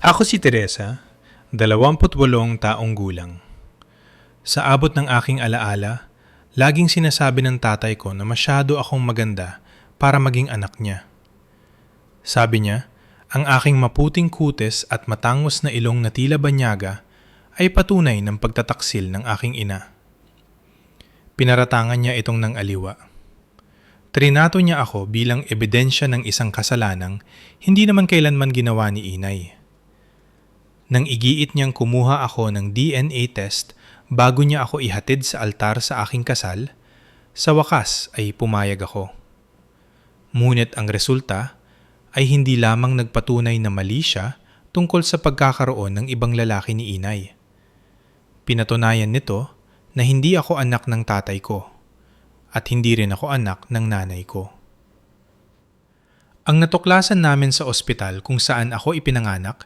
Ako si Teresa, 28 taong gulang. Sa abot ng aking alaala, laging sinasabi ng tatay ko na masyado akong maganda para maging anak niya. Sabi niya, ang aking maputing kutis at matangos na ilong na tila banyaga ay patunay ng pagtataksil ng aking ina. Pinaratangan niya itong ng aliwa. Trinato niya ako bilang ebidensya ng isang kasalanang hindi naman kailanman ginawa ni inay. Nang igiit niyang kumuha ako ng DNA test bago niya ako ihatid sa altar sa aking kasal, sa wakas ay pumayag ako. Ngunit ang resulta ay hindi lamang nagpatunay na mali siya tungkol sa pagkakaroon ng ibang lalaki ni inay. Pinatunayan nito na hindi ako anak ng tatay ko at hindi rin ako anak ng nanay ko. Ang natuklasan namin sa ospital kung saan ako ipinanganak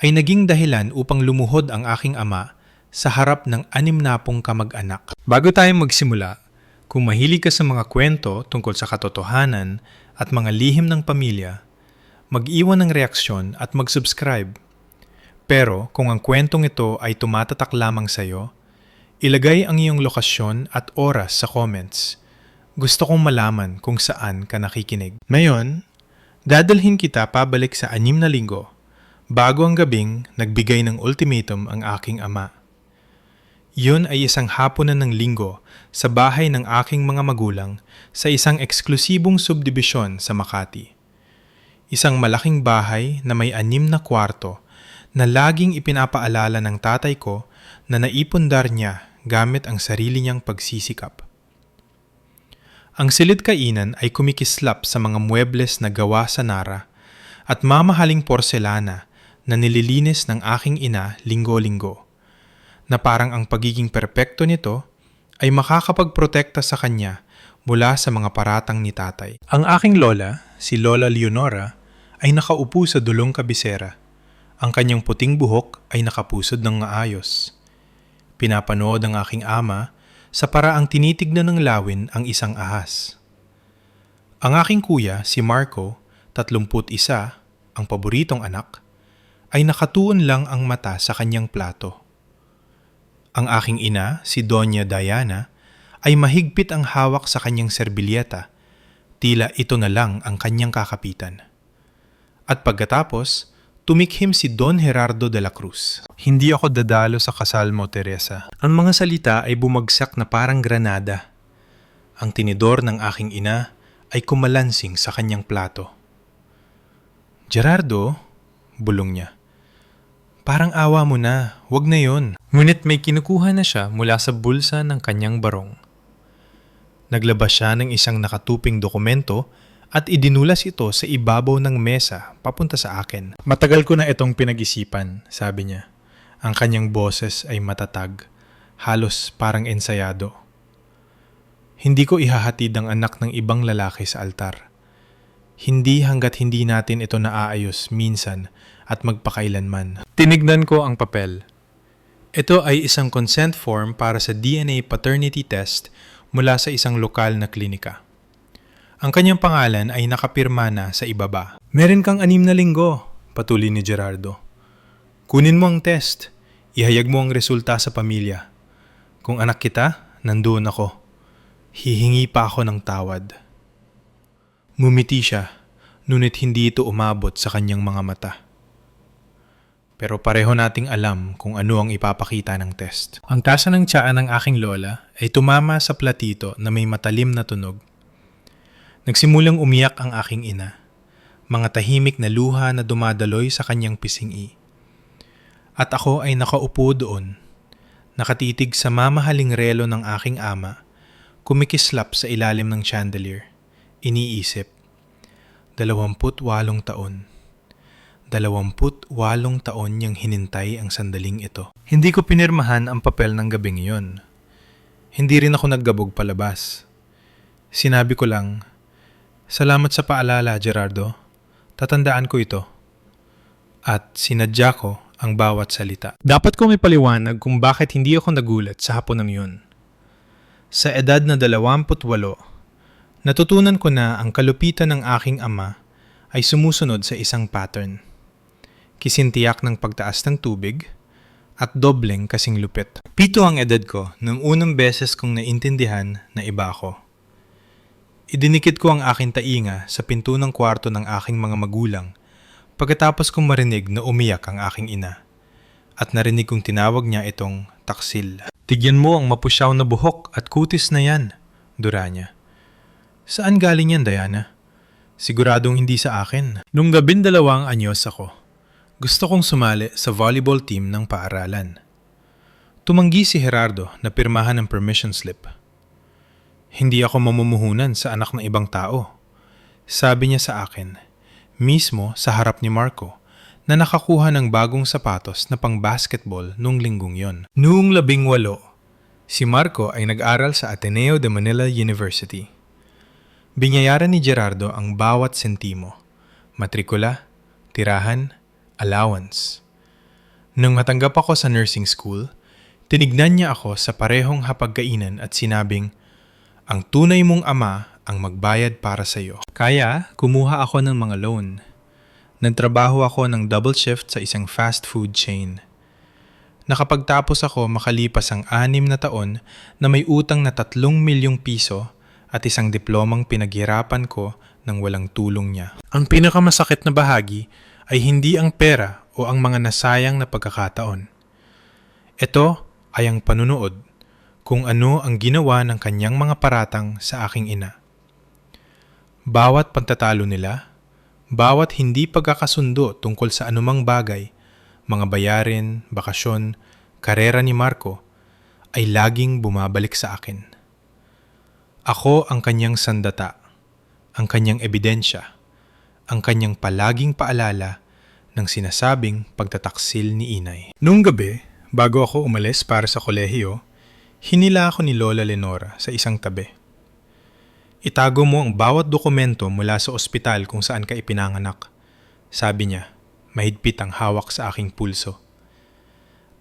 ay naging dahilan upang lumuhod ang aking ama sa harap ng 60 kamag-anak. Bago tayo magsimula, kung mahilig ka sa mga kwento tungkol sa katotohanan at mga lihim ng pamilya, mag-iwan ng reaksyon at mag-subscribe. Pero kung ang kwentong ito ay tumatatak lamang sa iyo, ilagay ang iyong lokasyon at oras sa comments. Gusto kong malaman kung saan ka nakikinig. Ngayon, dadalhin kita pabalik sa 6 na linggo bago ang gabing nagbigay ng ultimatum ang aking ama. Yun ay isang hapunan ng linggo sa bahay ng aking mga magulang sa isang eksklusibong subdibisyon sa Makati. Isang malaking bahay na may 6 na kwarto na laging ipinapaalala ng tatay ko na naipundar niya gamit ang sarili niyang pagsisikap. Ang silid kainan ay kumikislap sa mga muebles na gawa sa Nara at mamahaling porselana na nililinis ng aking ina linggo-linggo, na parang ang pagiging perpekto nito ay makakapagprotekta sa kanya mula sa mga paratang ni tatay. Ang aking lola, si Lola Leonora, ay nakaupo sa dulong kabisera. Ang kanyang puting buhok ay nakapusod ng maayos. Pinapanood ang aking ama sa paraang tinitignan ng lawin ang isang ahas. Ang aking kuya, si Marco, 31, ang paboritong anak, ay nakatuon lang ang mata sa kanyang plato. Ang aking ina, si Doña Diana, ay mahigpit ang hawak sa kanyang serbilyeta, tila ito na lang ang kanyang kakapitan. At pagkatapos, tumikhim si Don Gerardo de la Cruz. Hindi ako dadalo sa kasal mo, Teresa. Ang mga salita ay bumagsak na parang granada. Ang tinidor ng aking ina ay kumalansing sa kanyang plato. Gerardo, bulong niya. Parang awa mo na, wag na yon. Ngunit may kinukuha na siya mula sa bulsa ng kanyang barong. Naglabas siya ng isang nakatuping dokumento at idinulas ito sa ibabaw ng mesa papunta sa akin. Matagal ko na itong pinag-isipan, sabi niya. Ang kanyang boses ay matatag, halos parang ensayado. Hindi ko ihahatid ang anak ng ibang lalaki sa altar. Hindi hanggat hindi natin ito naaayos minsan at magpakailanman. Tinignan ko ang papel. Ito ay isang consent form para sa DNA paternity test mula sa isang lokal na klinika. Ang kanyang pangalan ay nakapirma na sa ibaba. Meron kang 6 na linggo, patuloy ni Gerardo. Kunin mo ang test. Ihayag mo ang resulta sa pamilya. Kung anak kita, nandoon ako. Hihingi pa ako ng tawad. Mumiti siya, ngunit hindi ito umabot sa kanyang mga mata. Pero pareho nating alam kung ano ang ipapakita ng test. Ang tasa ng tiyan ng aking lola ay tumama sa platito na may matalim na tunog. Nagsimulang umiyak ang aking ina, mga tahimik na luha na dumadaloy sa kanyang pisngi. At ako ay nakaupo doon, nakatitig sa mamahaling relo ng aking ama, kumikislap sa ilalim ng chandelier. Iniisip, 28 taon. 28 taon niyang hinintay ang sandaling ito. Hindi ko pinirmahan ang papel ng gabing iyon. Hindi rin ako naggabog palabas. Sinabi ko lang, salamat sa paalala, Gerardo. Tatandaan ko ito. At sinadya ko ang bawat salita. Dapat ko may paliwanag kung bakit hindi ako nagulat sa hapunang yun. Sa edad na 28, natutunan ko na ang kalupitan ng aking ama ay sumusunod sa isang pattern. kisintiyak ng pagtaas ng tubig, at dobleng kasing lupit. 7 ang edad ko nung unang beses kong naintindihan na iba ako. Idinikit ko ang aking tainga sa pinto ng kwarto ng aking mga magulang pagkatapos kong marinig na umiyak ang aking ina at narinig kong tinawag niya itong taksil. "Tigyan mo ang mapusyaw na buhok at kutis na yan," dura niya. "Saan galing yan, Diana? Siguradong hindi sa akin." Nung 12 anyos ako, gusto kong sumali sa volleyball team ng paaralan. Tumanggi si Gerardo na pirmahan ng permission slip. "Hindi ako mamumuhunan sa anak ng ibang tao," sabi niya sa akin, mismo sa harap ni Marco na nakakuha ng bagong sapatos na pang-basketball nung linggong yon. Noong 18, si Marco ay nag-aral sa Ateneo de Manila University. Binayaran ni Gerardo ang bawat sentimo, matrikula, tirahan, allowance. Nung matanggap ako sa nursing school, tinignan niya ako sa parehong hapagkainan at sinabing, "Ang tunay mong ama ang magbayad para sa iyo." Kaya, kumuha ako ng mga loan. Nagtrabaho ako ng double shift sa isang fast food chain. Nakapagtapos ako makalipas ang 6 na taon na may utang na 3 milyong piso at isang diplomang pinaghirapan ko ng walang tulong niya. Ang pinakamasakit na bahagi ay hindi ang pera o ang mga nasayang na pagkakataon. Ito ay ang panunood kung ano ang ginawa ng kanyang mga paratang sa aking ina. Bawat pagtatalo nila, bawat hindi pagkakasundo tungkol sa anumang bagay, mga bayarin, bakasyon, karera ni Marco, ay laging bumabalik sa akin. Ako ang kanyang sandata, ang kanyang ebidensya, ang kanyang palaging paalala ng sinasabing pagtataksil ni inay. Noong gabi, bago ako umalis para sa kolehiyo, hinila ako ni Lola Lenora sa isang tabi. "Itago mo ang bawat dokumento mula sa ospital kung saan ka ipinanganak," sabi niya, mahigpit ang hawak sa aking pulso.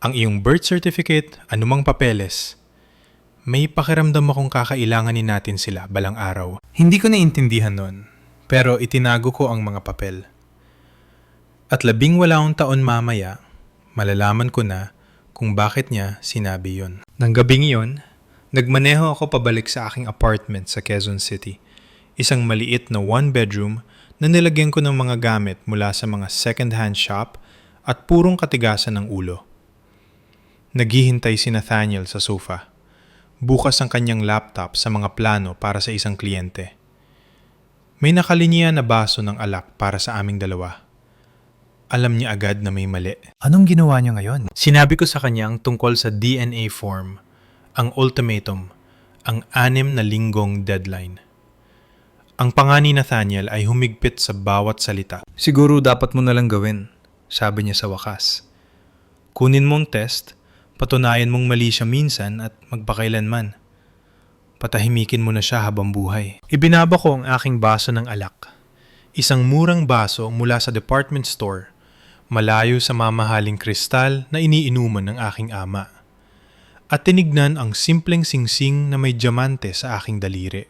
"Ang iyong birth certificate, anumang papeles, may pakiramdam akong kakailanganin natin sila balang araw." Hindi ko naintindihan nun, pero itinago ko ang mga papel. At 18 taon mamaya, malalaman ko na kung bakit niya sinabi yon. Nang gabing iyon, nagmaneho ako pabalik sa aking apartment sa Quezon City. Isang maliit na 1-bedroom na nilagyan ko ng mga gamit mula sa mga second-hand shop at purong katigasan ng ulo. Naghihintay si Nathaniel sa sofa. Bukas ang kanyang laptop sa mga plano para sa isang kliyente. May nakalinya na baso ng alak para sa aming dalawa. Alam niya agad na may mali. Anong ginawa niya ngayon? Sinabi ko sa kanyang tungkol sa DNA form, ang ultimatum, ang 6 na linggong deadline. Ang panga ni Nathaniel ay humigpit sa bawat salita. "Siguro dapat mo na lang gawin," sabi niya sa wakas. "Kunin mong test, patunayan mong mali siya minsan at magpakailanman. Patahimikin mo na siya habang buhay." Ibinaba ko ang aking baso ng alak. Isang murang baso mula sa department store, malayo sa mamahaling kristal na iniinuman ng aking ama. At tinignan ang simpleng singsing na may diamante sa aking daliri.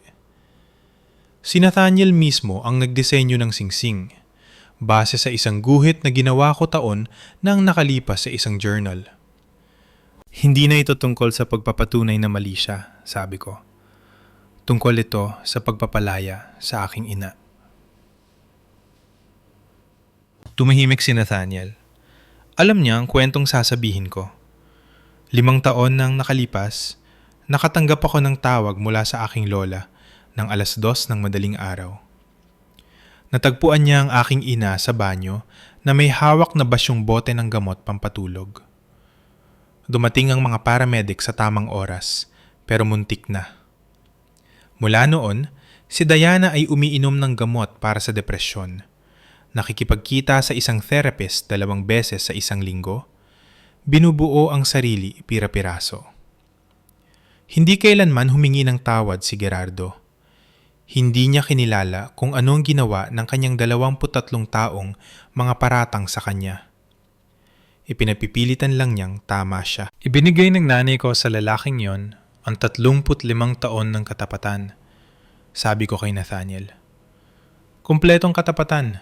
Si Nathaniel mismo ang nagdisenyo ng singsing, base sa isang guhit na ginawa ko taon nang nakalipas sa isang journal. "Hindi na ito tungkol sa pagpapatunay na mali siya," sabi ko. "Tungkol ito sa pagpapalaya sa aking ina." Tumahimik si Nathaniel. Alam niya ang kwentong sasabihin ko. 5 taon nang nakalipas, nakatanggap ako ng tawag mula sa aking lola ng 2:00 ng madaling araw. Natagpuan niya ang aking ina sa banyo na may hawak na basyong bote ng gamot pampatulog. Dumating ang mga paramedic sa tamang oras, pero muntik na. Mula noon, si Diana ay umiinom ng gamot para sa depresyon. Nakikipagkita sa isang therapist 2 beses sa isang linggo. Binubuo ang sarili pira-piraso. Hindi kailanman humingi ng tawad si Gerardo. Hindi niya kinilala kung anong ginawa ng kanyang 23 taong mga paratang sa kanya. Ipinapipilitan lang niyang tama siya. Ibinigay ng nanay ko sa lalaking yon ang 35 taon ng katapatan. Sabi ko kay Nathaniel. Kumpletong katapatan.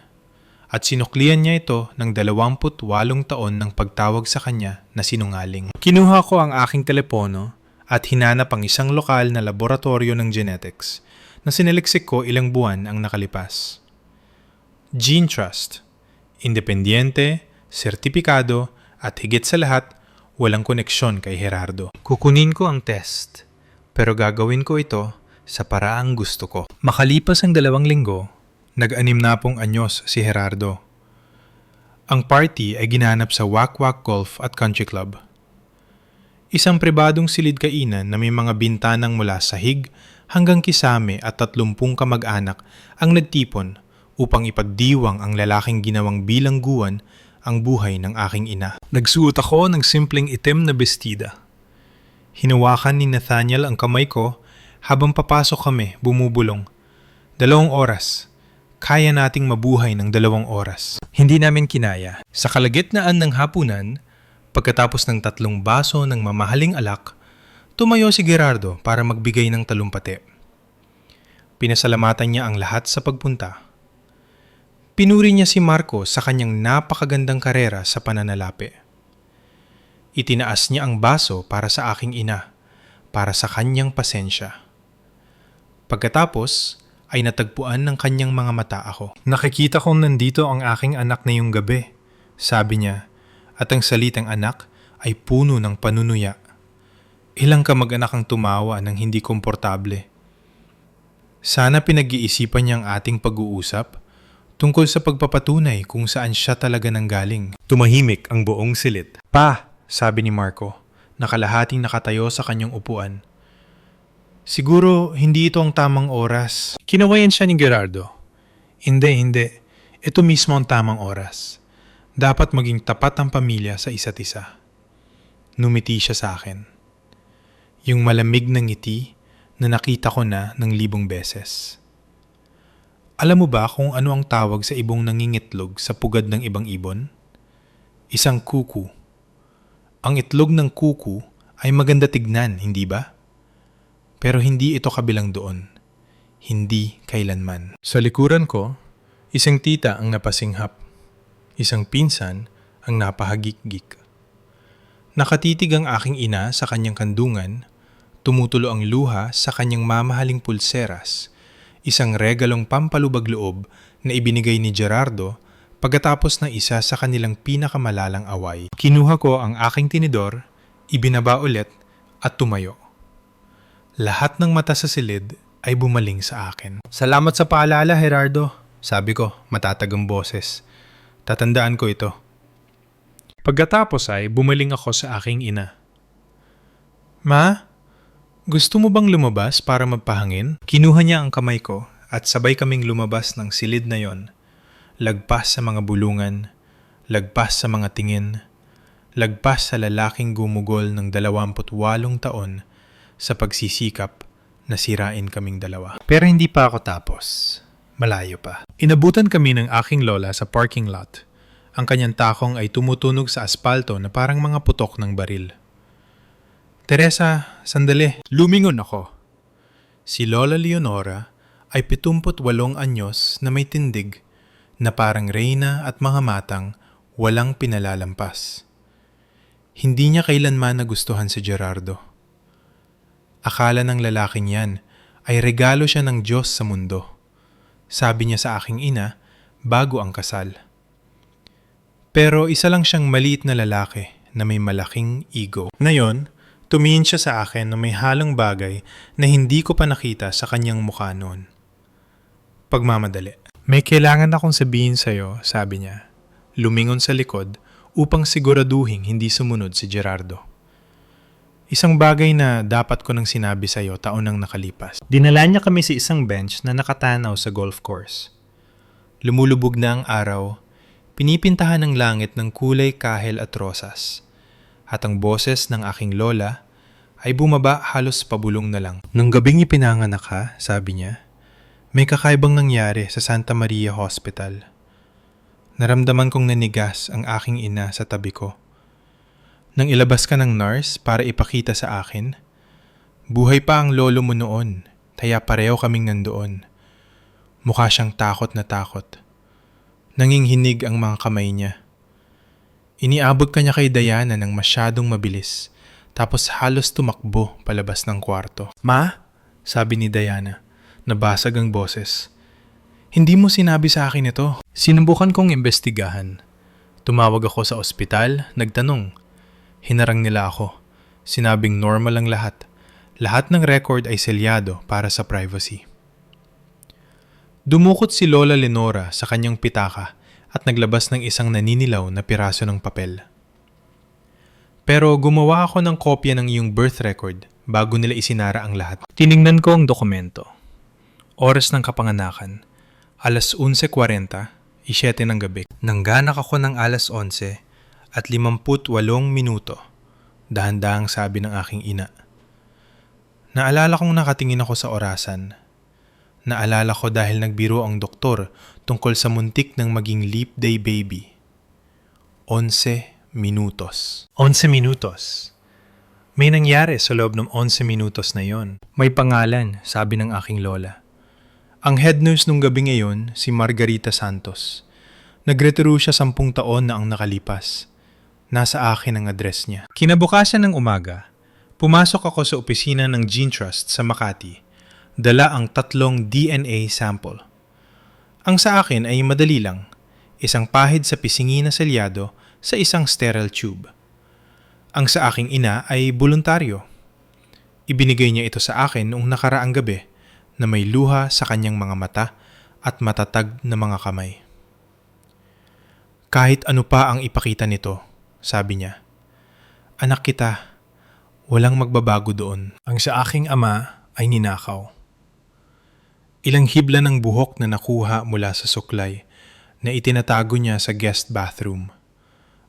at sinuklian niya ito ng 28 taon ng pagtawag sa kanya na sinungaling. Kinuha ko ang aking telepono at hinanap ang isang lokal na laboratorio ng genetics na sinaliksik ko ilang buwan ang nakalipas. Gene Trust, independyente, sertipikado at higit sa lahat, walang koneksyon kay Gerardo. Kukunin ko ang test, pero gagawin ko ito sa paraang gusto ko. Makalipas ang 2 linggo, nag-60 anyos si Gerardo. Ang party ay ginanap sa Wak Wak Golf at Country Club. Isang pribadong silid-kainan na may mga bintanang mula sahig hanggang kisame at 30 kamag-anak ang nagtipon upang ipagdiwang ang lalaking ginawang bilangguan ang buhay ng aking ina. Nagsuot ako ng simpleng itim na bestida. Hinawakan ni Nathaniel ang kamay ko habang papasok kami bumubulong. 2 oras. Kaya nating mabuhay ng 2 oras. Hindi namin kinaya. Sa kalagitnaan ng hapunan, pagkatapos ng 3 baso ng mamahaling alak, tumayo si Gerardo para magbigay ng talumpati. Pinasalamatan niya ang lahat sa pagpunta. Pinuri niya si Marco sa kanyang napakagandang karera sa pananalapi. Itinaas niya ang baso para sa aking ina, para sa kanyang pasensya. Pagkatapos, ay natagpuan ng kanyang mga mata ako. Nakikita kong nandito ang aking anak na yung gabi, sabi niya, at ang salitang anak ay puno ng panunuya. Ilang kamag-anak ang tumawa ng hindi komportable. Sana pinag-iisipan niya ang ating pag-uusap tungkol sa pagpapatunay kung saan siya talaga nanggaling. Tumahimik ang buong silid. Pa, sabi ni Marco, nakalahating nakatayo sa kanyang upuan. Siguro hindi ito ang tamang oras. Kinawayan siya ni Gerardo. Hindi. Ito mismo ang tamang oras. Dapat maging tapat ang pamilya sa isa't isa. Numiti siya sa akin. Yung malamig na ngiti na nakita ko na ng 1,000 beses. Alam mo ba kung ano ang tawag sa ibong nangingitlog sa pugad ng ibang ibon? Isang kuku. Ang itlog ng kuku ay maganda tignan, hindi ba? Pero hindi ito kabilang doon. Hindi kailanman. Sa likuran ko, isang tita ang napasinghap. Isang pinsan ang napahagik-gik. Nakatitig ang aking ina sa kanyang kandungan, tumutulo ang luha sa kanyang mamahaling pulseras, isang regalong pampalubag-loob na ibinigay ni Gerardo pagkatapos ng isa sa kanilang pinakamalalang away. Kinuha ko ang aking tinidor, ibinaba ulit at tumayo. Lahat ng mata sa silid ay bumaling sa akin. Salamat sa paalala, Gerardo, sabi ko, matatagang boses. Tatandaan ko ito. Pagkatapos ay bumaling ako sa aking ina. Ma? Gusto mo bang lumabas para magpahangin? Kinuha niya ang kamay ko at sabay kaming lumabas ng silid na yon. Lagpas sa mga bulungan, lagpas sa mga tingin, lagpas sa lalaking gumugol ng 28 taon sa pagsisikap na sirain kaming dalawa. Pero hindi pa ako tapos. Malayo pa. Inabutan kami ng aking lola sa parking lot. Ang kanyang takong ay tumutunog sa aspalto na parang mga putok ng baril. Teresa, sandali. Lumingon ako. Si Lola Leonora ay 78 anyos na may tindig na parang reyna at mga matang walang pinalalampas. Hindi niya kailanman nagustuhan si Gerardo. Akala ng lalaking yan ay regalo siya ng Diyos sa mundo. Sabi niya sa aking ina bago ang kasal. Pero isa lang siyang maliit na lalaki na may malaking ego. Ngayon, tumingin siya sa akin na may halong bagay na hindi ko pa nakita sa kanyang mukha noon. Pagmamadali. May kailangan akong sabihin sa'yo, sabi niya. Lumingon sa likod upang siguraduhin hindi sumunod si Gerardo. Isang bagay na dapat ko nang sinabi sa'yo taon nang nakalipas. Dinala niya kami sa isang bench na nakatanaw sa golf course. Lumulubog na ang araw, pinipintahan ng langit ng kulay kahel at rosas. At ang boses ng aking lola ay bumaba halos pabulong na lang. Nung gabing ipinanganak ka, sabi niya, may kakaibang nangyari sa Santa Maria Hospital. Naramdaman kong nanigas ang aking ina sa tabi ko. Nang ilabas ka ng nurse para ipakita sa akin, buhay pa ang lolo mo noon, kaya pareho kaming nandoon. Mukha siyang takot na takot. Nanginginig ang mga kamay niya. Iniabot kanya kay Diana ng masyadong mabilis, tapos halos tumakbo palabas ng kwarto. "Ma?" sabi ni Diana. Nabasag ang boses. "Hindi mo sinabi sa akin ito." Sinubukan kong imbestigahan. Tumawag ako sa ospital, nagtanong. Hinarang nila ako. Sinabing normal ang lahat. Lahat ng record ay selyado para sa privacy. Dumukot si Lola Lenora sa kanyang pitaka at naglabas ng isang naninilaw na piraso ng papel. "Pero gumawa ako ng kopya ng iyong birth record bago nila isinara ang lahat." Tiningnan ko ang dokumento. Oras ng kapanganakan, alas 11:40, 7 ng gabi. Nangganak ako ng alas 11 at 58 minuto, dahan-dahang sabi ng aking ina. Naalala kong nakatingin ako sa orasan. Naalala ko dahil nagbiro ang doktor tungkol sa muntik ng maging leap day baby. 11 minutos. 11 minutos. May nangyari sa loob ng 11 minutos na yon. May pangalan, sabi ng aking lola. Ang head nurse nung gabi ngayon, si Margarita Santos. Nagretiro siya 10 taon na ang nakalipas. Nasa akin ang address niya. Kinabukasan ng umaga, pumasok ako sa opisina ng Gene Trust sa Makati. Dala ang 3 DNA sample. Ang sa akin ay madali lang. Isang pahid sa pisingi na selyado sa isang sterile tube. Ang sa aking ina ay voluntaryo. Ibinigay niya ito sa akin noong nakaraang gabi na may luha sa kanyang mga mata at matatag na mga kamay. "Kahit ano pa ang ipakita nito," sabi niya. "Anak kita, walang magbabago doon." Ang sa aking ama ay ninakaw. Ilang hibla ng buhok na nakuha mula sa suklay na itinatago niya sa guest bathroom.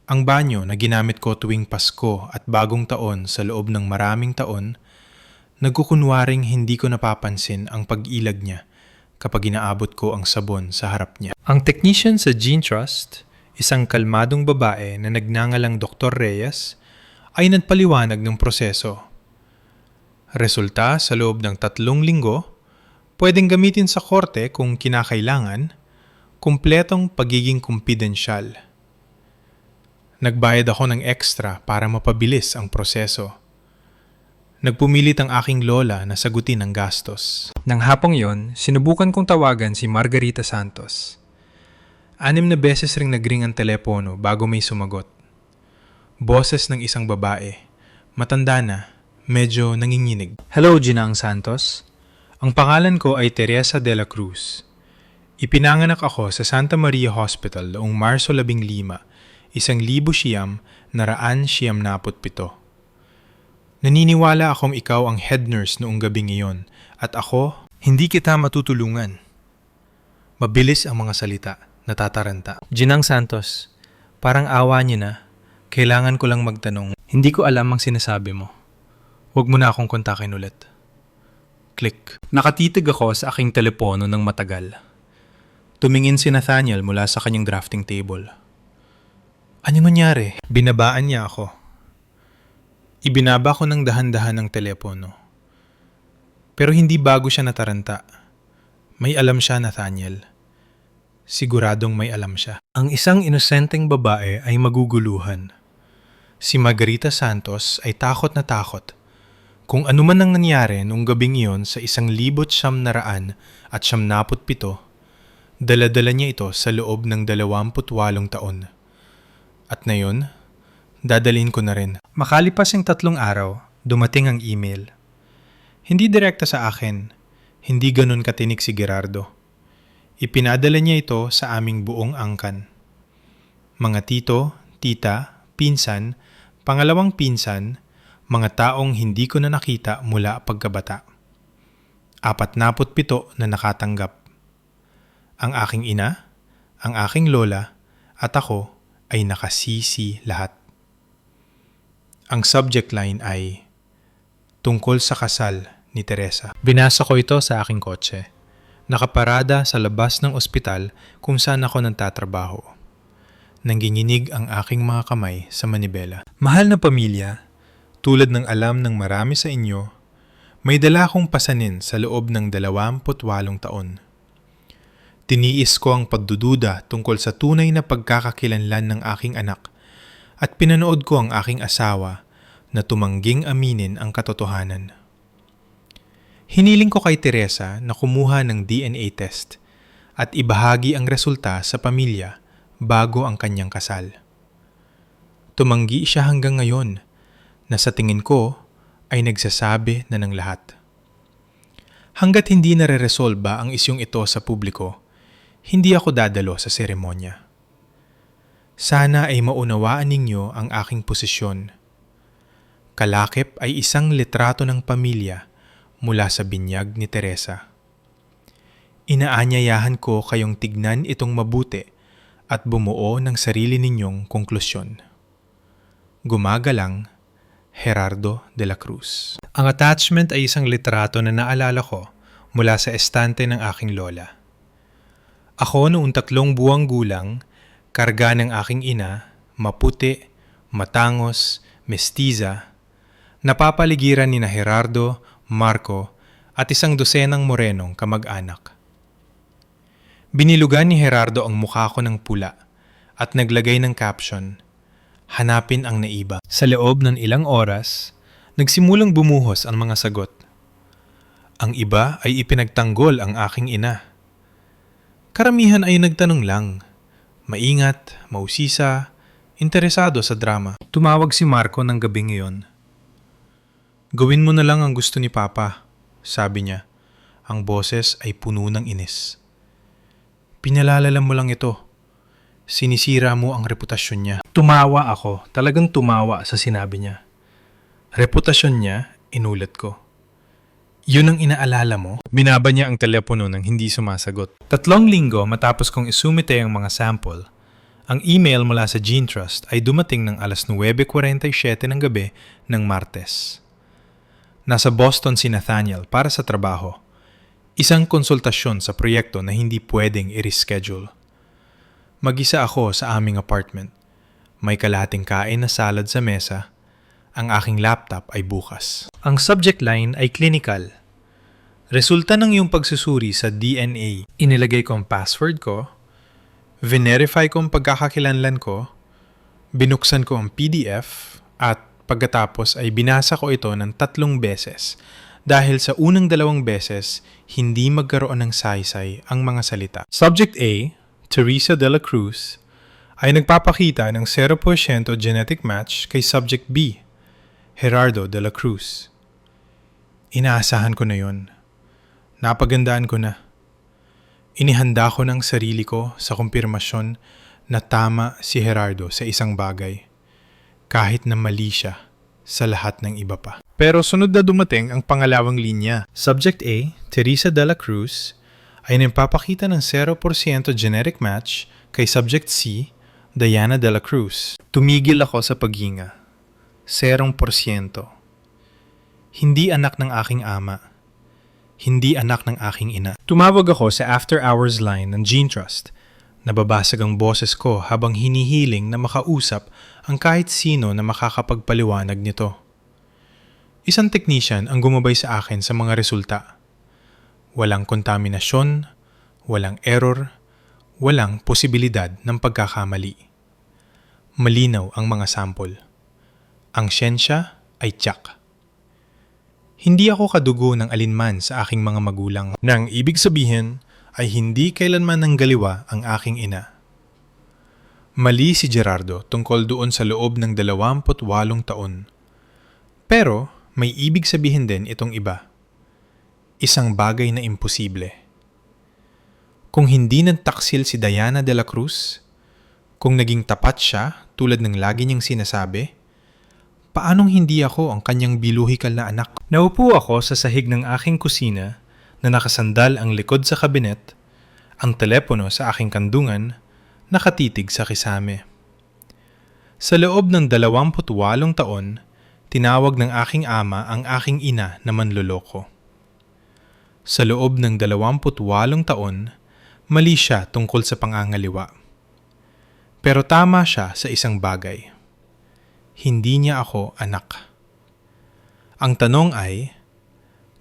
Ang banyo na ginamit ko tuwing Pasko at Bagong Taon sa loob ng maraming taon, nagkukunwaring hindi ko napapansin ang pag-ilag niya kapag inaabot ko ang sabon sa harap niya. Ang technician sa Gene Trust, isang kalmadong babae na nagngangalang Dr. Reyes, ay nagpaliwanag ng proseso. Resulta sa loob ng 3 linggo, pwedeng gamitin sa korte kung kinakailangan, kumpletong pagiging kumpidensyal. Nagbayad ako ng extra para mapabilis ang proseso. Nagpumilit ang aking lola na sagutin ang gastos. Nang hapong yon, sinubukan kong tawagan si Margarita Santos. 6 na beses ring nagring ang telepono bago may sumagot. Boses ng isang babae, matanda na, medyo nanginginig. "Hello, Ginang Santos. Ang pangalan ko ay Teresa de la Cruz. Ipinanganak ako sa Santa Maria Hospital noong Marso 15, 1997. Naniniwala akong ikaw ang head nurse noong gabing iyon at ako, hindi kita matutulungan." Mabilis ang mga salita, natataranta. "Ginang Santos, parang awa niyo na. Kailangan ko lang magtanong. Hindi ko alam ang sinasabi mo. Huwag mo na akong kontakin ulit." Click. Nakatitig ako sa aking telepono ng matagal. Tumingin si Nathaniel mula sa kanyang drafting table. "Ano nangyari?" Binabaan niya ako. Ibinaba ko ng dahan-dahan ang telepono. Pero hindi bago siya nataranta. May alam siya, Nathaniel. Siguradong may alam siya. Ang isang inosenteng babae ay maguguluhan. Si Margarita Santos ay takot na takot. Kung ano man ang nangyari noong gabing iyon sa 1997, dala-dala niya ito sa loob ng 28 taon. At ngayon, dadalhin ko na rin. Makalipas ang 3 araw, dumating ang email. Hindi direkta sa akin, hindi ganun katinik si Gerardo. Ipinadala niya ito sa aming buong angkan. Mga tito, tita, pinsan, pangalawang pinsan, mga taong hindi ko na nakita mula pagkabata. 47 na nakatanggap. Ang aking ina, ang aking lola, at ako ay nakasisi lahat. Ang subject line ay tungkol sa kasal ni Teresa. Binasa ko ito sa aking kotse. Nakaparada sa labas ng ospital kung saan ako nagtatrabaho. Nanginginig ang aking mga kamay sa manibela. Mahal na pamilya, tulad ng alam ng marami sa inyo, may dala akong pasanin sa loob ng 28 taon. Tiniis ko ang pagdududa tungkol sa tunay na pagkakakilanlan ng aking anak at pinanood ko ang aking asawa na tumangging aminin ang katotohanan. Hiniling ko kay Teresa na kumuha ng DNA test at ibahagi ang resulta sa pamilya bago ang kanyang kasal. Tumanggi siya hanggang ngayon na sa tingin ko ay nagsasabi na ng lahat. Hanggat hindi nare-resolba ang isyong ito sa publiko, hindi ako dadalo sa seremonya. Sana ay maunawaan ninyo ang aking posisyon. Kalakip ay isang litrato ng pamilya mula sa binyag ni Teresa. Inaanyayahan ko kayong tignan itong mabuti at bumuo ng sarili ninyong konklusyon. Gumagalang, Gerardo de la Cruz. Ang attachment ay isang litrato na naalala ko mula sa estante ng aking lola. Ako noong 3 buwang gulang, karga ng aking ina, maputi, matangos, mestiza, napapaligiran ni na Gerardo, Marco, at 1 dosenang morenong kamag-anak. Binilugan ni Gerardo ang mukha ko ng pula at naglagay ng caption, "Hanapin ang naiba." Sa loob ng ilang oras, nagsimulang bumuhos ang mga sagot. Ang iba ay ipinagtanggol ang aking ina. Karamihan ay nagtanong lang, maingat, mausisa, interesado sa drama. Tumawag si Marco ng gabing iyon. "Gawin mo na lang ang gusto ni Papa," sabi niya. Ang boses ay puno ng inis. "Pinalalalam mo lang ito. Sinisira mo ang reputasyon niya." Tumawa ako, talagang tumawa sa sinabi niya. "Reputasyon niya?" Inulit ko. "Yun ang inaalala mo?" Binaba niya ang telepono nang hindi sumasagot. 3 linggo matapos kong isumite ang mga sample, ang email mula sa GeneTrust ay dumating ng alas 9:47 ng gabi ng Martes. Nasa Boston si Nathaniel para sa trabaho. Isang konsultasyon sa proyekto na hindi pwedeng i-reschedule. Mag-isa ako sa aming apartment. May kalahating kain na salad sa mesa. Ang aking laptop ay bukas. Ang subject line ay clinical. Resulta ng iyong pagsusuri sa DNA. Inilagay ko ang password ko, verify ko ang pagkakakilanlan ko, binuksan ko ang PDF, at pagkatapos ay binasa ko ito ng 3 beses dahil sa unang 2 beses hindi magkaroon ng saysay ang mga salita. Subject A, Teresa de la Cruz, ay nagpapakita ng 0% genetic match kay Subject B, Gerardo de la Cruz. Inaasahan ko na yon. Napagandaan ko na. Inihanda ko ng sarili ko sa kumpirmasyon na tama si Gerardo sa isang bagay, kahit na mali siya sa lahat ng iba pa. Pero sunod na dumating ang pangalawang linya. Subject A, Teresa de la Cruz, ay nagpapakita ng 0% genetic match kay Subject C, Diana de la Cruz. Tumigil ako sa paghinga. 0%. Hindi anak ng aking ama. Hindi anak ng aking ina. Tumawag ako sa after-hours line ng GeneTrust. Nababasag ang boses ko habang hinihiling na makausap ang kahit sino na makakapagpaliwanag nito. Isang technician ang gumabay sa akin sa mga resulta. Walang kontaminasyon, walang error, walang posibilidad ng pagkakamali. Malinaw ang mga sample. Ang siyensya ay tiyak. Hindi ako kadugo ng alinman sa aking mga magulang, nang ibig sabihin ay hindi kailanman nanggaliwa ang aking ina. Mali si Gerardo tungkol doon sa loob ng 28 taon. Pero may ibig sabihin din itong iba. Isang bagay na imposible. Kung hindi nagtaksil si Diana de la Cruz, kung naging tapat siya tulad ng lagi niyang sinasabi, paanong hindi ako ang kanyang biluhikal na anak? Naupo ako sa sahig ng aking kusina na nakasandal ang likod sa kabinet, ang telepono sa aking kandungan, nakatitig sa kisame. Sa loob ng 28 taon, tinawag ng aking ama ang aking ina na manloloko. Sa loob ng 28 taon, mali siya tungkol sa pangangaliwa. Pero tama siya sa isang bagay. Hindi niya ako anak. Ang tanong ay,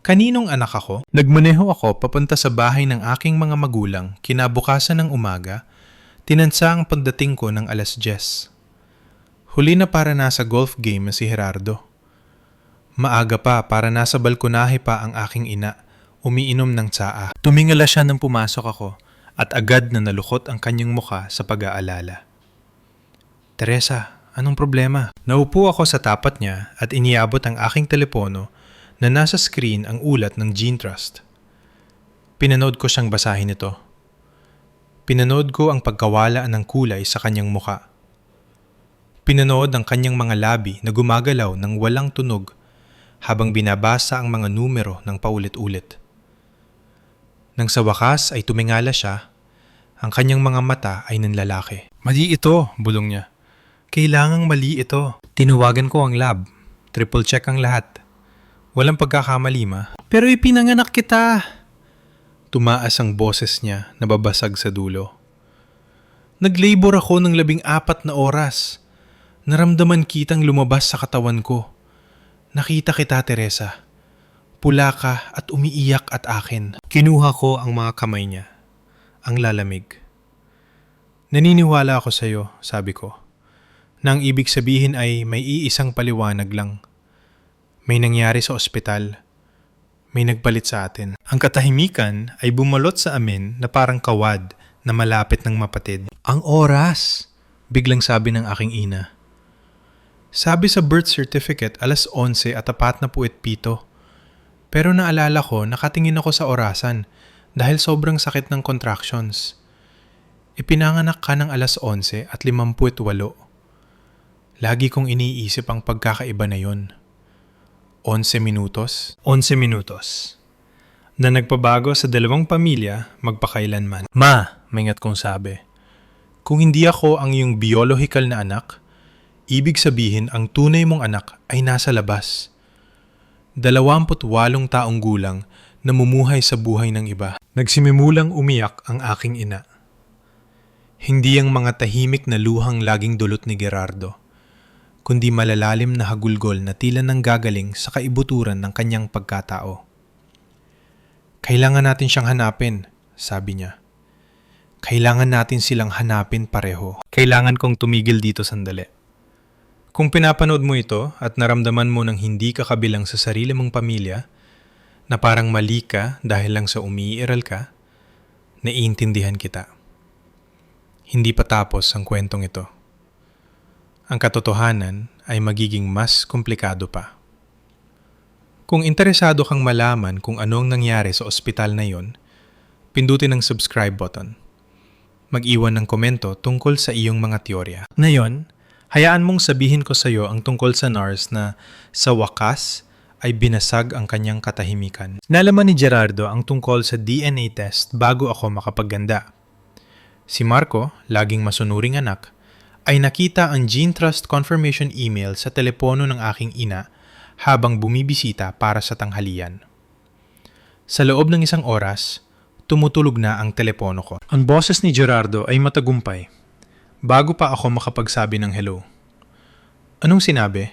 Kaninong anak ako? Nagmaneho ako papunta sa bahay ng aking mga magulang kinabukasan ng umaga, tinansa ang pagdating ko ng 10:00. Huli na para nasa golf game si Gerardo. Maaga pa para nasa balkonahe pa ang aking ina, umiinom ng tsaa. Tumingala siya nang pumasok ako at agad na nalukot ang kanyang muka sa pag-aalala. Teresa, anong problema? Naupo ako sa tapat niya at iniabot ang aking telepono na nasa screen ang ulat ng Gene Trust. Pinanood ko siyang basahin ito. Pinanood ko ang pagkawala ng kulay sa kanyang muka. Pinanood ang kanyang mga labi na gumagalaw ng walang tunog habang binabasa ang mga numero ng paulit-ulit. Nang sa wakas ay tumingala siya, ang kanyang mga mata ay nanlalaki. Mali ito, bulong niya. Kailangang mali ito. Tinuwagan ko ang lab. Triple check ang lahat. Walang pagkakamali, ma. Pero ipinanganak kita. Tumaas ang boses niya na babasag sa dulo. Nag-labor ako ng 14 na oras. Naramdaman kitang lumabas sa katawan ko. Nakita kita, Teresa. Pula ka at umiiyak at akin. Kinuha ko ang mga kamay niya. Ang lalamig. Naniniwala ako sa iyo, sabi ko. Na ang ibig sabihin ay may iisang paliwanag lang. May nangyari sa ospital. May nagpalit sa atin. Ang katahimikan ay bumalot sa amin na parang kawad na malapit ng mapatid. Ang oras! Biglang sabi ng aking ina. Sabi sa birth certificate 11:00 at 47. Pero naalala ko nakatingin ako sa orasan dahil sobrang sakit ng contractions. Ipinanganak ka ng 11:00 at 58. Lagi kong iniisip ang pagkakaiba na yon. 11 minutos? 11 minutos. Na nagpabago sa dalawang pamilya magpakailanman. Ma, maingat kong sabi. Kung hindi ako ang iyong biological na anak, ibig sabihin ang tunay mong anak ay nasa labas. 28 taong gulang namumuhay sa buhay ng iba. Nagsimimulang umiyak ang aking ina. Hindi ang mga tahimik na luhang laging dulot ni Gerardo, kundi malalalim na hagulgol na tila nang gagaling sa kaibuturan ng kanyang pagkatao. Kailangan natin siyang hanapin, sabi niya. Kailangan natin silang hanapin pareho. Kailangan kong tumigil dito sandali. Kung pinapanood mo ito at naramdaman mo nang hindi ka kabilang sa sarili mong pamilya, na parang mali ka dahil lang sa umiiral ka, naiintindihan kita. Hindi pa tapos ang kwentong ito. Ang katotohanan ay magiging mas komplikado pa. Kung interesado kang malaman kung anong nangyari sa ospital na yon, pindutin ang subscribe button. Mag-iwan ng komento tungkol sa iyong mga teorya. Ngayon, hayaan mong sabihin ko sa iyo ang tungkol sa nurse na sa wakas ay binasag ang kanyang katahimikan. Nalaman ni Gerardo ang tungkol sa DNA test bago ako makapagganda. Si Marco, laging masunuring anak, ay nakita ang Gene Trust confirmation email sa telepono ng aking ina habang bumibisita para sa tanghalian. Sa loob ng 1 oras, tumutulog na ang telepono ko. Ang boses ni Gerardo ay matagumpay. Bago pa ako makapagsabi ng hello. Anong sinabi?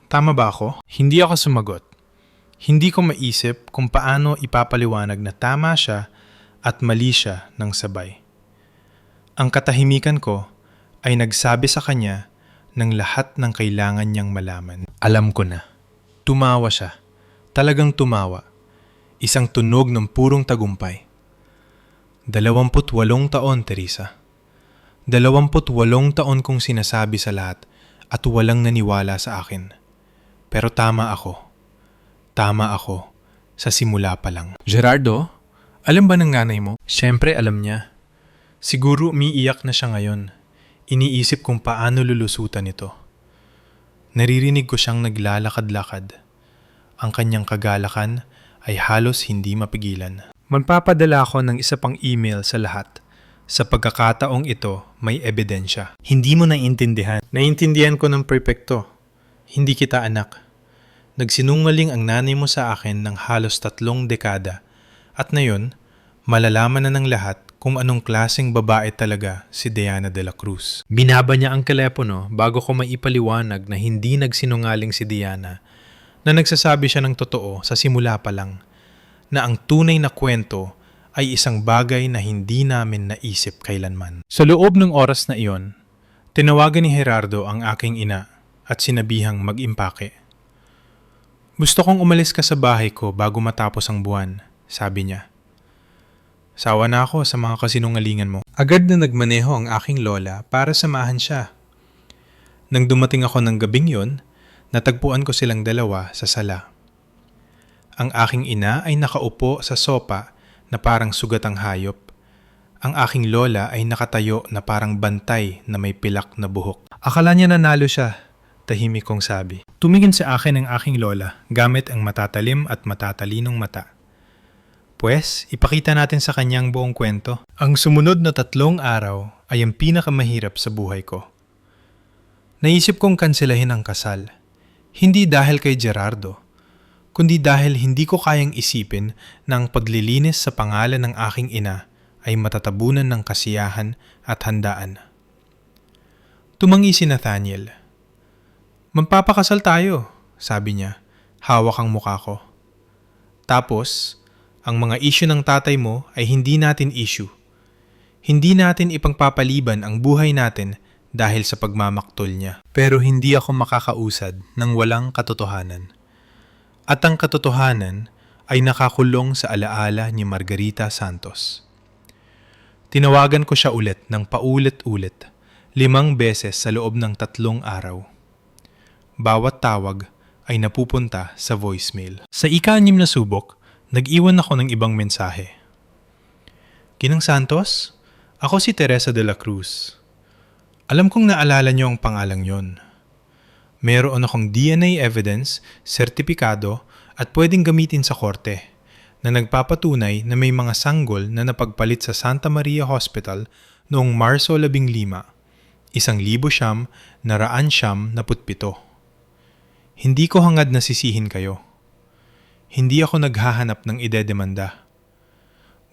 Tama ba ako? Hindi ako sumagot. Hindi ko maisip kung paano ipapaliwanag na tama siya at mali siya ng sabay. Ang katahimikan ko ay nagsabi sa kanya ng lahat ng kailangan niyang malaman. Alam ko na. Tumawa siya. Talagang tumawa. Isang tunog ng purong tagumpay. 28 taon, Teresa. 28 taon kong sinasabi sa lahat at walang naniwala sa akin. Pero tama ako. Tama ako. Sa simula pa lang. Gerardo, alam ba ng nanay mo? Siyempre alam niya. Siguro umiiyak na siya ngayon. Iniisip kung paano lulusutan ito. Naririnig ko siyang naglalakad-lakad. Ang kanyang kagalakan ay halos hindi mapigilan. Magpapadala ako ng isa pang email sa lahat. Sa pagkakataong ito, may ebidensya. Hindi mo naiintindihan. Naiintindihan ko ng perpekto. Hindi kita anak. Nagsinungaling ang nanay mo sa akin ng halos 3 dekada. At ngayon, malalaman na ng lahat kung anong klaseng babae talaga si Diana de la Cruz. Binaba niya ang telepono bago ko maipaliwanag na hindi nagsinungaling si Diana na nagsasabi siya ng totoo sa simula pa lang, na ang tunay na kwento ay isang bagay na hindi namin naisip kailanman. Sa loob ng oras na iyon, tinawagan ni Gerardo ang aking ina at sinabihang mag-impake. Gusto kong umalis ka sa bahay ko bago matapos ang buwan, sabi niya. Sawa na ako sa mga kasinungalingan mo. Agad na nagmaneho ang aking lola para samahan siya. Nang dumating ako ng gabing yon, natagpuan ko silang dalawa sa sala. Ang aking ina ay nakaupo sa sopa na parang sugatang hayop. Ang aking lola ay nakatayo na parang bantay na may pilak na buhok. Akala niya nanalo siya, tahimik kong sabi. Tumingin sa akin ang aking lola gamit ang matatalim at matatalinong mata. Pues, ipakita natin sa kanyang buong kwento. Ang sumunod na 3 araw ay ang pinakamahirap sa buhay ko. Naisip kong kanselahin ang kasal. Hindi dahil kay Gerardo, kundi dahil hindi ko kayang isipin na ang paglilinis sa pangalan ng aking ina ay matatabunan ng kasiyahan at handaan. Tumangi si Nathaniel. Magpapakasal tayo, sabi niya, hawak ang mukha ko. Tapos, ang mga issue ng tatay mo ay hindi natin issue. Hindi natin ipagpapaliban ang buhay natin dahil sa pagmamaktol niya. Pero hindi ako makakausad ng walang katotohanan. At ang katotohanan ay nakakulong sa alaala ni Margarita Santos. Tinawagan ko siya ulit ng paulit-ulit, 5 beses sa loob ng 3 araw. Bawat tawag ay napupunta sa voicemail. Sa ika-6 na subok, nag-iwan ako ng ibang mensahe. Ginang Santos, ako si Teresa de la Cruz. Alam kong naalala niyo ang pangalang yon. Meron akong DNA evidence, sertipikado at pwedeng gamitin sa korte na nagpapatunay na may mga sanggol na napagpalit sa Santa Maria Hospital noong Marso 15, 1,947. Hindi ko hangad na sisihin kayo. Hindi ako naghahanap ng idedemanda.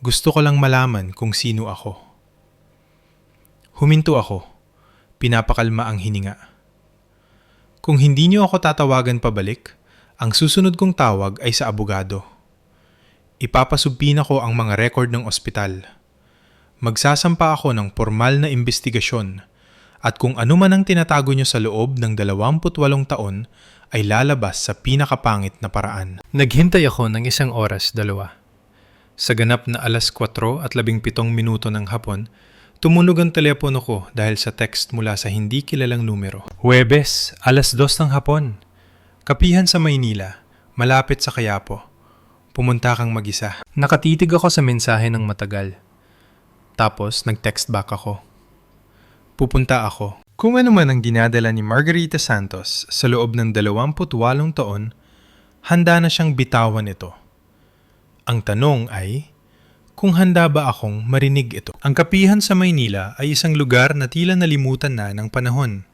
Gusto ko lang malaman kung sino ako. Huminto ako. Pinapakalma ang hininga. Kung hindi niyo ako tatawagan pabalik, ang susunod kong tawag ay sa abogado. Ipapasubpina ko ang mga record ng ospital. Magsasampa ako ng formal na investigasyon at kung ano man ang tinatago niyo sa loob ng 28 taon ay lalabas sa pinakapangit na paraan. Naghintay ako ng 1 oras, 2. Sa ganap na 4:17 ng hapon, tumunog ang telepono ko dahil sa text mula sa hindi kilalang numero. Huwebes, 2:00 ng hapon. Kapihan sa Maynila, malapit sa Quiapo. Pumunta kang mag-isa. Nakatitig ako sa mensahe ng matagal. Tapos nag-text back ako. Pupunta ako. Kung ano man ang dinadala ni Margarita Santos sa loob ng 28 taon, handa na siyang bitawan ito. Ang tanong ay, kung handa ba akong marinig ito? Ang kapihan sa Maynila ay isang lugar na tila nalimutan na ng panahon.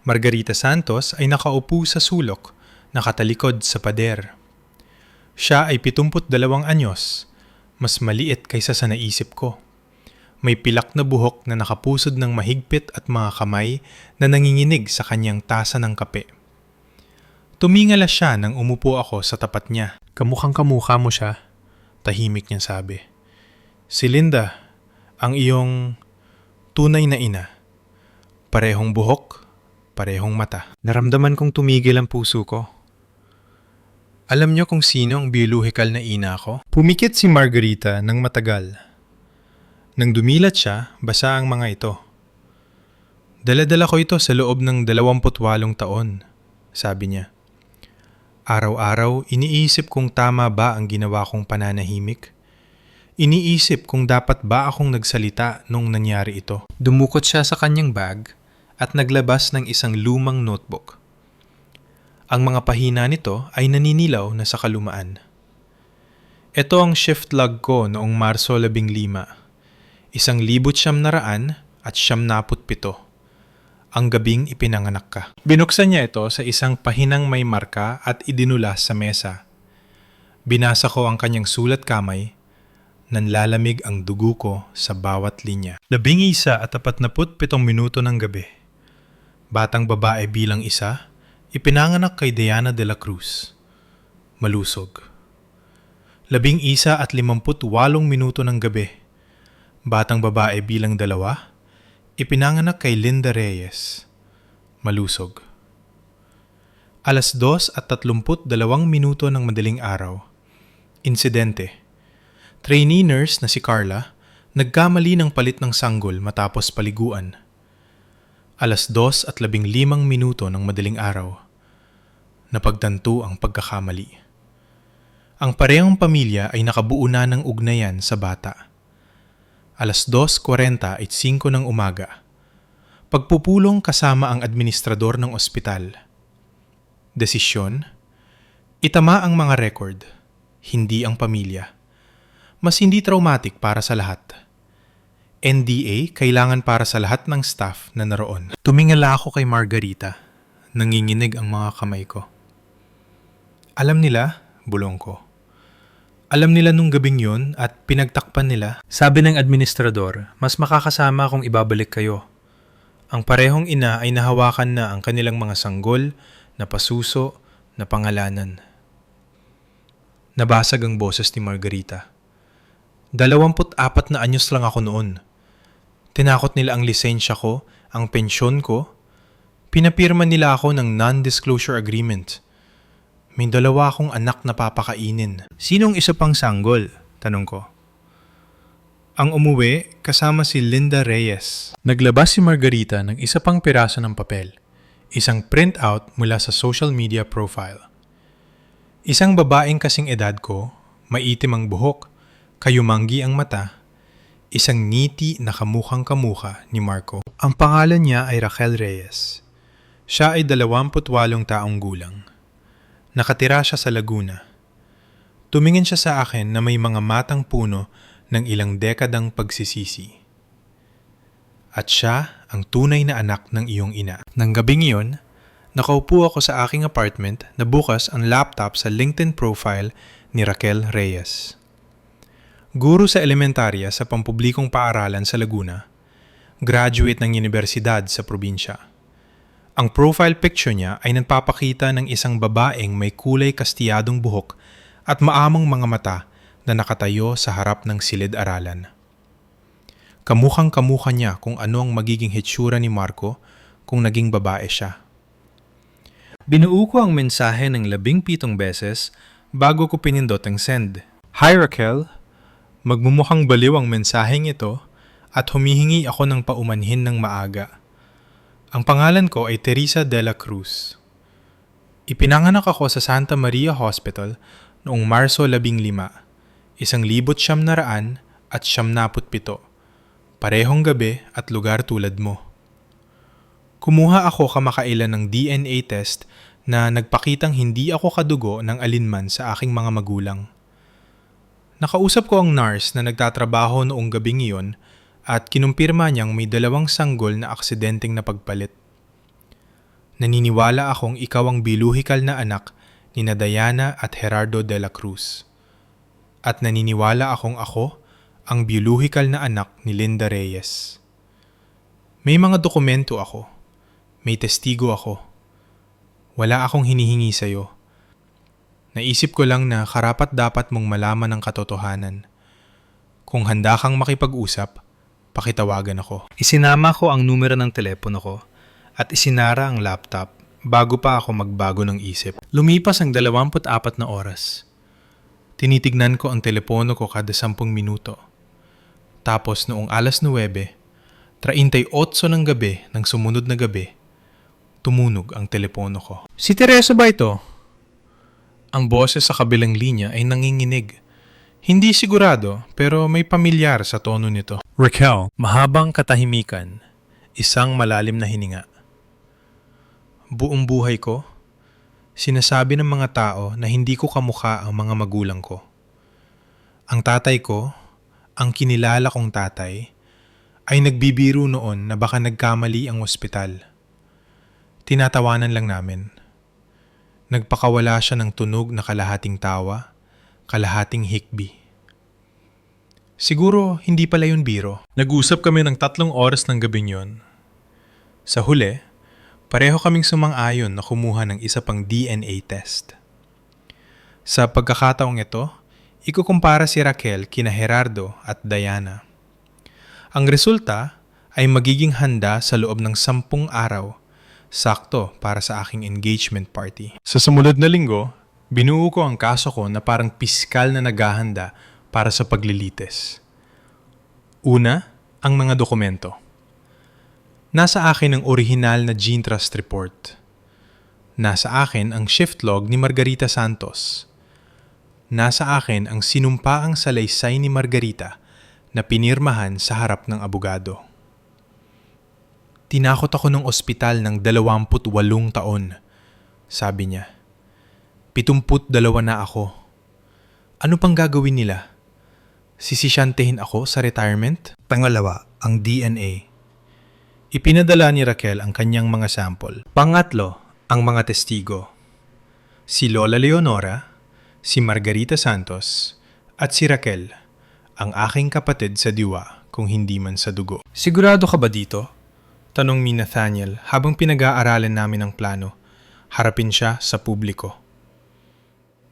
Margarita Santos ay nakaupo sa sulok, nakatalikod sa pader. Siya ay 72 anyos, mas maliit kaysa sa naisip ko. May pilak na buhok na nakapusod ng mahigpit at mga kamay na nanginginig sa kanyang tasa ng kape. Tumingala siya nang umupo ako sa tapat niya. Kamukhang kamukha mo siya, tahimik niyang sabi. Si Linda, ang iyong tunay na ina. Parehong buhok, parehong mata. Naramdaman kong tumigil ang puso ko. Alam niyo kung sino ang biological na ina ko? Pumikit si Margarita ng matagal. Nang dumilat siya, basa ang mga ito. Dala-dala ko ito sa loob ng 28 taon, sabi niya. Araw-araw, iniisip kung tama ba ang ginawa kong pananahimik. Iniisip kung dapat ba akong nagsalita nung nangyari ito. Dumukot siya sa kanyang bag at naglabas ng isang lumang notebook. Ang mga pahina nito ay naninilaw na sa kalumaan. Ito ang shift log ko noong Marso 15, 1977, ang gabing ipinanganak ka. Binuksan niya ito sa isang pahinang may marka at idinulas sa mesa. Binasa ko ang kanyang sulat kamay. Nanlalamig ang dugo ko sa bawat linya. 11:47 ng gabi. Batang babae bilang isa, ipinanganak kay Diana de la Cruz. Malusog. 11:58 minuto ng gabi. Batang babae bilang 2, ipinanganak kay Linda Reyes. Malusog. 2:32 minuto ng madaling araw. Insidente. Trainee nurse na si Carla, nagkamali ng palit ng sanggol matapos paliguan. 2:15 minuto ng madaling araw. Napagtanto ang pagkakamali. Ang parehong pamilya ay nakabuo na ng ugnayan sa bata. 2:45 ng umaga. Pagpupulong kasama ang administrador ng ospital. Desisyon, itama ang mga record, hindi ang pamilya. Mas hindi traumatic para sa lahat. NDA kailangan para sa lahat ng staff na naroon. Tumingala ako kay Margarita. Nanginginig ang mga kamay ko. Alam nila, bulong ko. Alam nila nung gabing yun at pinagtakpan nila. Sabi ng administrador, mas makakasama kung ibabalik kayo. Ang parehong ina ay nahawakan na ang kanilang mga sanggol, napasuso, napangalanan. Nabasag ang boses ni Margarita. 24 na anyos lang ako noon. Tinakot nila ang lisensya ko, ang pensyon ko. Pinapirma nila ako ng non-disclosure agreement. May 2 akong anak na papakainin. Sinong isa pang sanggol? Tanong ko. Ang umuwi kasama si Linda Reyes. Naglabas si Margarita ng isa pang piraso ng papel. Isang printout mula sa social media profile. Isang babaeng kasing edad ko, maitim ang buhok, kayumanggi ang mata, isang ngiti na kamukhang-kamukha ni Marco. Ang pangalan niya ay Raquel Reyes. Siya ay 28 taong gulang. Nakatira siya sa Laguna. Tumingin siya sa akin na may mga matang puno ng ilang dekadang pagsisisi. At siya ang tunay na anak ng iyong ina. Nang gabing iyon, nakaupo ako sa aking apartment na bukas ang laptop sa LinkedIn profile ni Raquel Reyes. Guro sa elementarya sa pampublikong paaralan sa Laguna, graduate ng universidad sa probinsya. Ang profile picture niya ay nagpapakita ng isang babaeng may kulay kastiyadong buhok at maamong mga mata na nakatayo sa harap ng silid-aralan. Kamukhang-kamukha niya kung ano ang magiging hitsura ni Marco kung naging babae siya. Binuo ko ang mensahe ng 17 beses bago ko pinindot ang send. Hi Raquel, magmumukhang baliw ang mensaheng ito at humihingi ako ng paumanhin ng maaga. Ang pangalan ko ay Teresa de la Cruz. Ipinanganak ako sa Santa Maria Hospital noong Marso 15, 1997, parehong gabi at lugar tulad mo. Kumuha ako kamakailan ng DNA test na nagpakitang hindi ako kadugo ng alinman sa aking mga magulang. Nakausap ko ang nurse na nagtatrabaho noong gabing iyon at kinumpirma niyang may 2 sanggol na aksidenteng napagpalit. Naniniwala akong ikaw ang biluhikal na anak ni Diana at Gerardo de la Cruz. At naniniwala akong ako ang biluhikal na anak ni Linda Reyes. May mga dokumento ako. May testigo ako. Wala akong hinihingi sa'yo. Naisip ko lang na karapat-dapat mong malaman ang katotohanan. Kung handa kang makipag-usap, pakitawagan ako. Isinama ko ang numero ng telepono ko at isinara ang laptop bago pa ako magbago ng isip. Lumipas ang 24 na oras. Tinitignan ko ang telepono ko kada 10 minuto. Tapos noong 9:38 ng gabi ng sumunod na gabi, tumunog ang telepono ko. Si Teresa ba ito? Ang boses sa kabilang linya ay nanginginig. Hindi sigurado pero may pamilyar sa tono nito. Raquel, mahabang katahimikan, isang malalim na hininga. Buong buhay ko, sinasabi ng mga tao na hindi ko kamukha ang mga magulang ko. Ang tatay ko, ang kinilala kong tatay, ay nagbibiro noon na baka nagkamali ang ospital. Tinatawanan lang namin. Nagpakawala siya ng tunog na kalahating tawa, kalahating hikbi. Siguro hindi pala yun biro. Nag-usap kami ng 3 oras ng gabing yun. Sa huli, pareho kaming sumang-ayon na kumuha ng isa pang DNA test. Sa pagkakataong ito, ikukumpara si Raquel kina Gerardo at Diana. Ang resulta ay magiging handa sa loob ng 10 araw, sakto para sa aking engagement party. Sa sumunod na linggo, binuo ko ang kaso ko na parang piskal na naghahanda para sa paglilitis. Una, ang mga dokumento. Nasa akin ang orihinal na Gene Trust Report. Nasa akin ang shift log ni Margarita Santos. Nasa akin ang sinumpaang salaysay ni Margarita na pinirmahan sa harap ng abogado. Tinakot ako ng ospital ng 28 taon, sabi niya. 72 na ako. Ano pang gagawin nila? Sisisyantehin ako sa retirement? Pangalawa, ang DNA. Ipinadala ni Raquel ang kanyang mga sample. Pangatlo, ang mga testigo. Si Lola Leonora, si Margarita Santos, at si Raquel, ang aking kapatid sa diwa kung hindi man sa dugo. Sigurado ka ba dito? Tanong ni Nathaniel habang pinag-aaralan namin ang plano. Harapin siya sa publiko.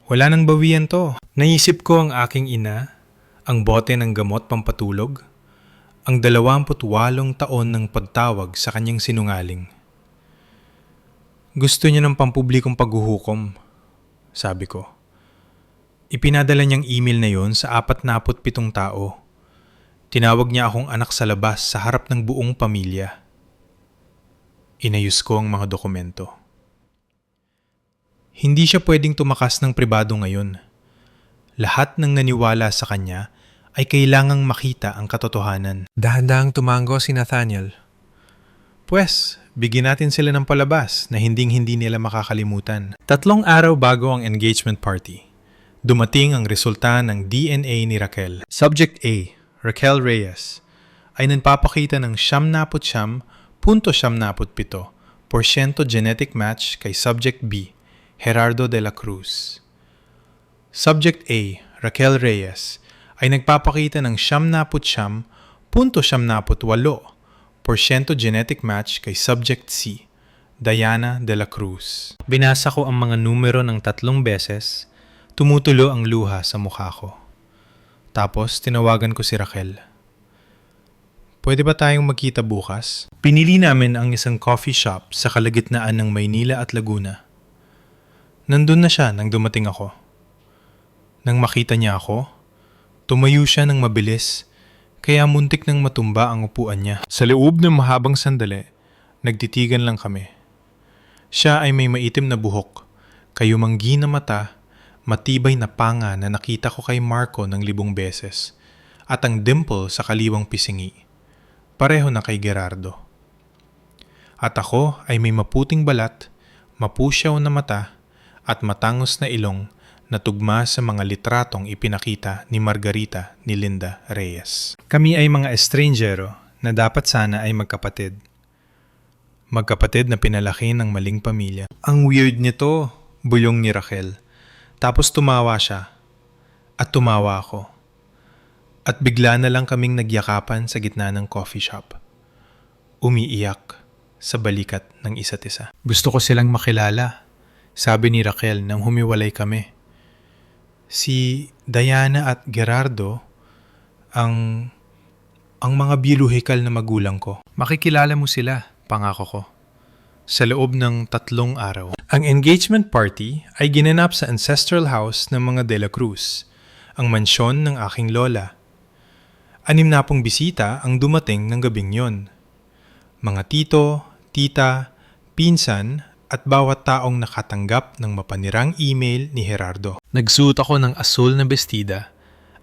Wala nang bawian to. Naisip ko ang aking ina, ang bote ng gamot pampatulog, ang 28 taon ng pagtawag sa kanyang sinungaling. Gusto niya ng pampublikong paghuhukom, sabi ko. Ipinadala niyang email na yon sa 47 tao. Tinawag niya akong anak sa labas sa harap ng buong pamilya. Inayos ko ang mga dokumento. Hindi siya pwedeng tumakas ng pribado ngayon. Lahat ng naniwala sa kanya ay kailangang makita ang katotohanan. Dahan-dahang tumango si Nathaniel. Pwes, bigyan natin sila ng palabas na hinding-hindi nila makakalimutan. 3 araw bago ang engagement party, dumating ang resulta ng DNA ni Raquel. Subject A, Raquel Reyes, ay nagpapakita ng 79.77% genetic match kay Subject B, Gerardo de la Cruz. Subject A, Raquel Reyes, ay nagpapakita ng 79.78% genetic match kay Subject C, Diana de la Cruz. Binasa ko ang mga numero ng 3 beses, tumutulo ang luha sa mukha ko. Tapos tinawagan ko si Raquel. Pwede ba tayong magkita bukas? Pinili namin ang isang coffee shop sa kalagitnaan ng Maynila at Laguna. Nandun na siya nang dumating ako. Nang makita niya ako, tumayo siya ng mabilis, kaya muntik nang matumba ang upuan niya. Sa loob ng mahabang sandali, nagtitigan lang kami. Siya ay may maitim na buhok, kayumanggi na mata, matibay na panga na nakita ko kay Marco ng 1000 beses, at ang dimple sa kaliwang pisingi. Pareho na kay Gerardo. At ako ay may maputing balat, mapusyaw na mata, at matangos na ilong na tugma sa mga litratong ipinakita ni Margarita ni Linda Reyes. Kami ay mga estranjero na dapat sana ay magkapatid. Magkapatid na pinalaki ng maling pamilya. Ang weird nito, bulong ni Raquel. Tapos tumawa siya. At tumawa ako. At bigla na lang kaming nagyakapan sa gitna ng coffee shop. Umiiyak sa balikat ng isa't isa. Gusto ko silang makilala, sabi ni Raquel nang humiwalay kami. Si Diana at Gerardo ang mga biologikal na magulang ko. Makikilala mo sila, pangako ko. Sa loob ng 3 araw. Ang engagement party ay ginanap sa ancestral house ng mga De La Cruz, ang mansyon ng aking lola. 60 bisita ang dumating ng gabing yon. Mga tito, tita, pinsan, at bawat taong nakatanggap ng mapanirang email ni Gerardo. Nagsuot ako ng asul na bestida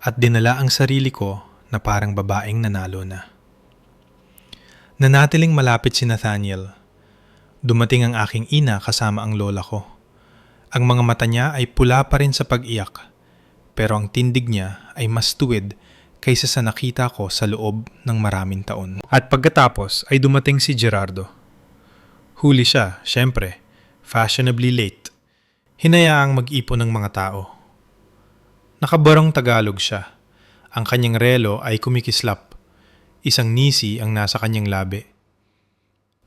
at dinala ang sarili ko na parang babaeng nanalo na. Nanatiling malapit si Nathaniel. Dumating ang aking ina kasama ang lola ko. Ang mga mata niya ay pula pa rin sa pag-iyak, pero ang tindig niya ay mas tuwid kaysa sa nakita ko sa loob ng maraming taon. At pagkatapos ay dumating si Gerardo. Huli siya, syempre, fashionably late. Hinayaang mag-ipon ng mga tao. Nakabarong Tagalog siya. Ang kanyang relo ay kumikislap. Isang nisi ang nasa kanyang labi.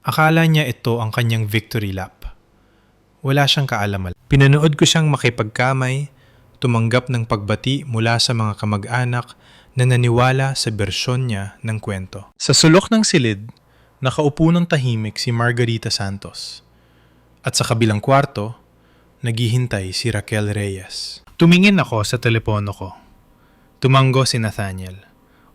Akala niya ito ang kanyang victory lap. Wala siyang kaalaman. Pinanood ko siyang makipagkamay, tumanggap ng pagbati mula sa mga kamag-anak na naniwala sa bersyon niya ng kwento. Sa sulok ng silid, nakaupo ng tahimik si Margarita Santos. At sa kabilang kwarto, naghihintay si Raquel Reyes. Tumingin ako sa telepono ko. Tumanggo si Nathaniel.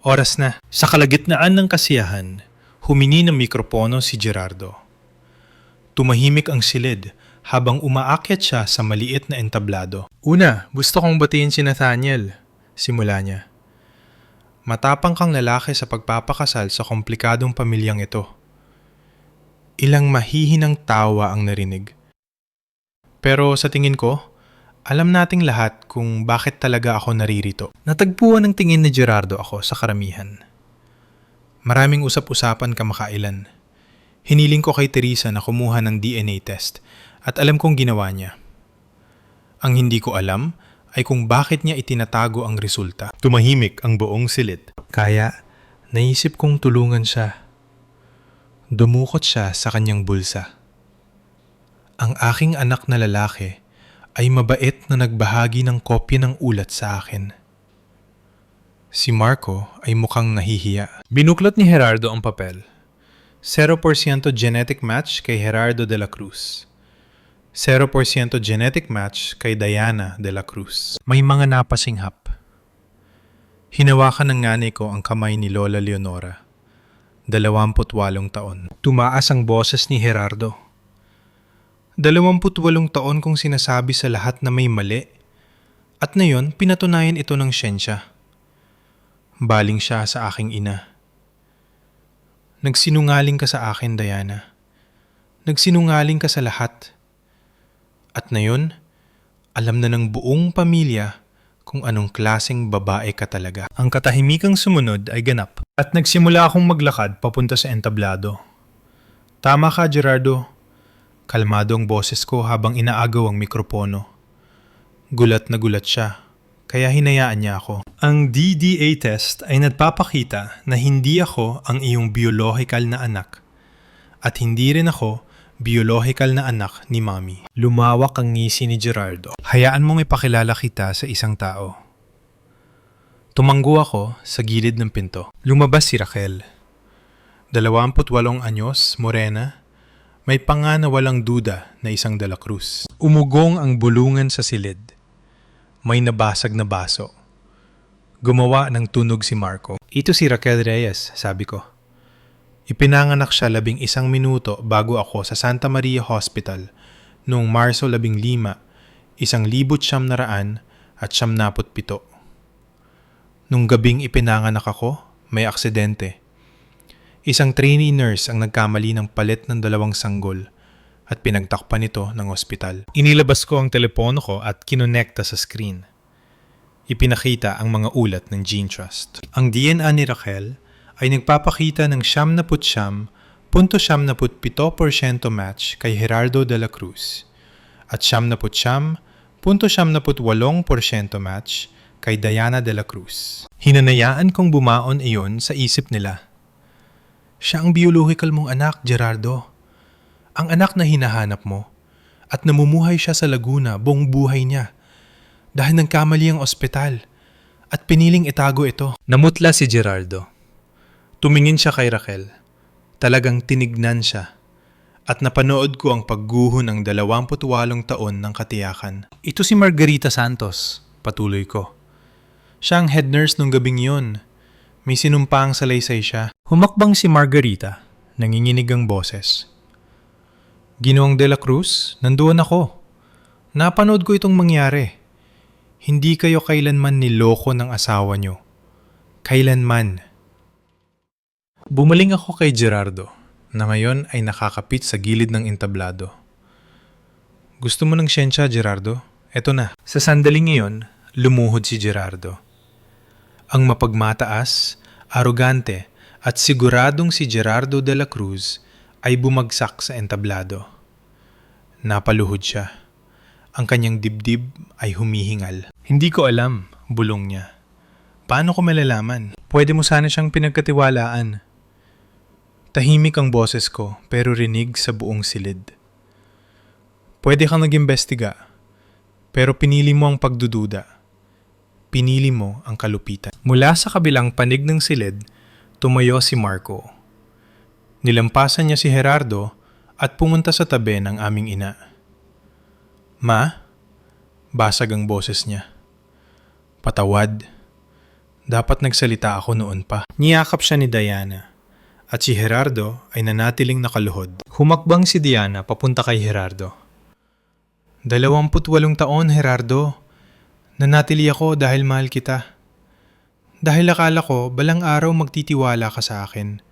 Oras na. Sa kalagitnaan ng kasiyahan, humingi ng mikropono si Gerardo. Tumahimik ang silid habang umaakyat siya sa maliit na entablado. Una, gusto kong batiin si Nathaniel. Simula niya. Matapang kang lalaki sa pagpapakasal sa komplikadong pamilyang ito. Ilang mahihinang tawa ang narinig. Pero sa tingin ko, alam nating lahat kung bakit talaga ako naririto. Natagpuan ng tingin ni Gerardo ako sa karamihan. Maraming usap-usapan kamakailan. Hiniling ko kay Teresa na kumuha ng DNA test at alam kong ginawa niya. Ang hindi ko alam ay kung bakit niya itinatago ang resulta. Tumahimik ang buong silid. Kaya naisip kong tulungan siya. Dumukot siya sa kanyang bulsa. Ang aking anak na lalaki ay mabait na nagbahagi ng kopya ng ulat sa akin. Si Marco ay mukhang nahihiya. Binuklat ni Gerardo ang papel. 0% genetic match kay Gerardo de la Cruz. 0% genetic match kay Diana de la Cruz. May mga napasinghap. Hinawakan ng nanay ko ang kamay ni Lola Leonora. 28 taon. Tumaas ang boses ni Gerardo. 28 taon kong sinasabi sa lahat na may mali. At ngayon, pinatunayan ito ng siyensya. Baling siya sa aking ina. Nagsinungaling ka sa akin, Diana. Nagsinungaling ka sa lahat. At ngayon, alam na ng buong pamilya kung anong klaseng babae ka talaga. Ang katahimikang sumunod ay ganap at nagsimula akong maglakad papunta sa entablado. Tama ka, Gerardo. Kalmado ang boses ko habang inaagaw ang mikropono. Gulat na gulat siya, kaya hinayaan niya ako. Ang DNA test ay nagpapakita na hindi ako ang iyong biological na anak at hindi rin ako biological na anak ni Mommy. Lumawak ang ngisi ni Gerardo. Hayaan mong ipakilala kita sa isang tao. Tumanggo ako sa gilid ng pinto. Lumabas si Raquel. 28 anyos, morena, may panga na walang duda na isang de la Cruz. Umugong ang bulungan sa silid. May nabasag na baso. Gumawa ng tunog si Marco. Ito si Raquel Reyes, sabi ko. Ipinanganak siya 11 minuto bago ako sa Santa Maria Hospital noong Marso 15, 1997. Nung gabing ipinanganak ako, may aksidente. Isang trainee nurse ang nagkamali ng palit ng 2 sanggol at pinagtakpan ito ng ospital. Inilabas ko ang telepono ko at kinonekta sa screen. Ipinakita ang mga ulat ng Gene Trust. Ang DNA ni Raquel ay nagpapakita ng 79.77% match kay Gerardo de la Cruz at 79.78% match kay Diana de la Cruz. Hinanayaan kong bumaon iyon sa isip nila. Siya ang biological mong anak, Gerardo. Ang anak na hinahanap mo at namumuhay siya sa Laguna buong buhay niya dahil nagkamali ang ospital at piniling itago ito. Namutla si Gerardo. Tumingin siya kay Raquel. Talagang tinignan siya. At napanood ko ang pagguho ng 28 taon ng katiyakan. Ito si Margarita Santos, patuloy ko. Siya ang head nurse nung gabing yun. May sinumpang salaysay siya. Humakbang si Margarita, nanginginig ang boses. Ginoong de la Cruz, nandoon ako. Napanood ko itong mangyari. Hindi kayo kailanman niloko ng asawa nyo. Kailanman. Bumaling ako kay Gerardo, na ngayon ay nakakapit sa gilid ng entablado. Gusto mo ng siyensya, Gerardo? Eto na. Sa sandaling iyon, lumuhod si Gerardo. Ang mapagmataas, arogante, at siguradong si Gerardo de la Cruz ay bumagsak sa entablado. Napaluhod siya. Ang kanyang dibdib ay humihingal. Hindi ko alam, bulong niya. Paano ko malalaman? Pwede mo sana siyang pinagkatiwalaan. Tahimik ang boses ko pero rinig sa buong silid. Pwede kang nag-imbestiga pero pinili mo ang pagdududa. pinili mo ang kalupitan. Mula sa kabilang panig ng silid, tumayo si Marco. Nilampasan niya si Gerardo at pumunta sa tabi ng aming ina. Ma? Basag ang boses niya. Patawad. Dapat nagsalita ako noon pa. Niyakap siya ni Diana at si Gerardo ay nanatiling nakaluhod. Humakbang si Diana papunta kay Gerardo. 28 taon, Gerardo. Nanatili ako dahil mahal kita. Dahil akala ko balang araw magtitiwala ka sa akin.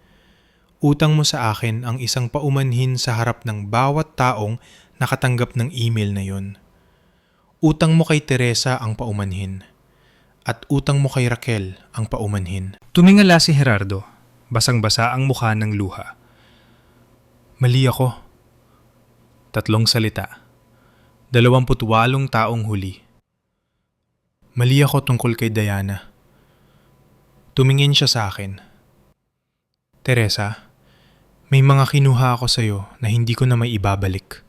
Utang mo sa akin ang isang paumanhin sa harap ng bawat taong nakatanggap ng email na yon. Utang mo kay Teresa ang paumanhin. At utang mo kay Raquel ang paumanhin. Tumingala si Gerardo. Basang-basa ang mukha ng luha. Mali ako. 3 salita. 28 taong huli. Mali ako tungkol kay Diana. Tumingin siya sa akin. Teresa, may mga kinuha ako sa'yo na hindi ko na may ibabalik.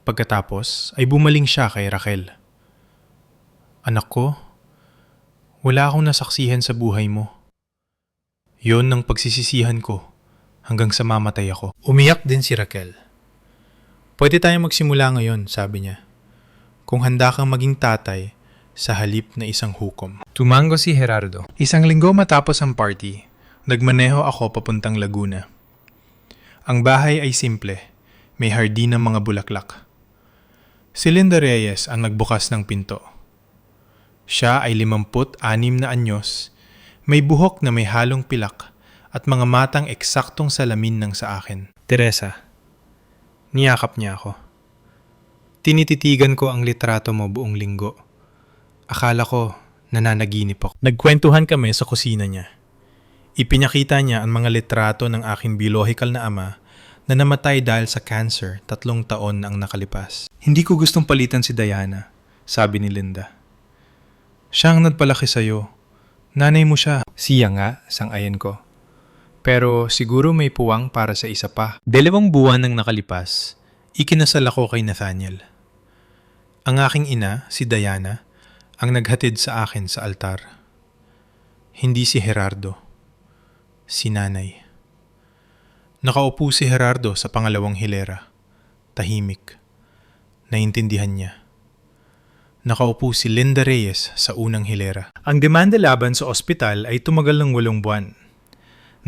Pagkatapos ay bumaling siya kay Raquel. Anak ko, wala akong nasaksihan sa buhay mo. Yon ang pagsisisihan ko hanggang sa mamatay ako. Umiyak din si Raquel. Pwede tayong magsimula ngayon, sabi niya. Kung handa kang maging tatay sa halip na isang hukom. Tumango si Gerardo. 1 linggo matapos ang party, nagmaneho ako papuntang Laguna. Ang bahay ay simple, may hardin ng mga bulaklak. Si Linda Reyes ang nagbukas ng pinto. Siya ay 56 na anyos, may buhok na may halong pilak at mga matang eksaktong salamin ng sa akin. Teresa, niyakap niya ako. Tinititigan ko ang litrato mo buong linggo. Akala ko nananaginip ako. Nagkwentuhan kami sa kusina niya. Ipinakita niya ang mga litrato ng aking biological na ama na namatay dahil sa cancer 3 taon na ang nakalipas. Hindi ko gustong palitan si Diana, sabi ni Linda. Siya ang nagpalaki sa'yo. Nanay mo siya. Siya nga, sang-ayon ko. Pero siguro may puwang para sa isa pa. 2 buwan nang nakalipas, ikinasal ako kay Nathaniel. Ang aking ina, si Diana, ang naghatid sa akin sa altar. Hindi si Gerardo. Si nanay. Nakaupo si Gerardo sa pangalawang hilera. Tahimik. Naintindihan niya. Nakaupo si Linda Reyes sa unang hilera. Ang demanda laban sa ospital ay tumagal ng 8 buwan.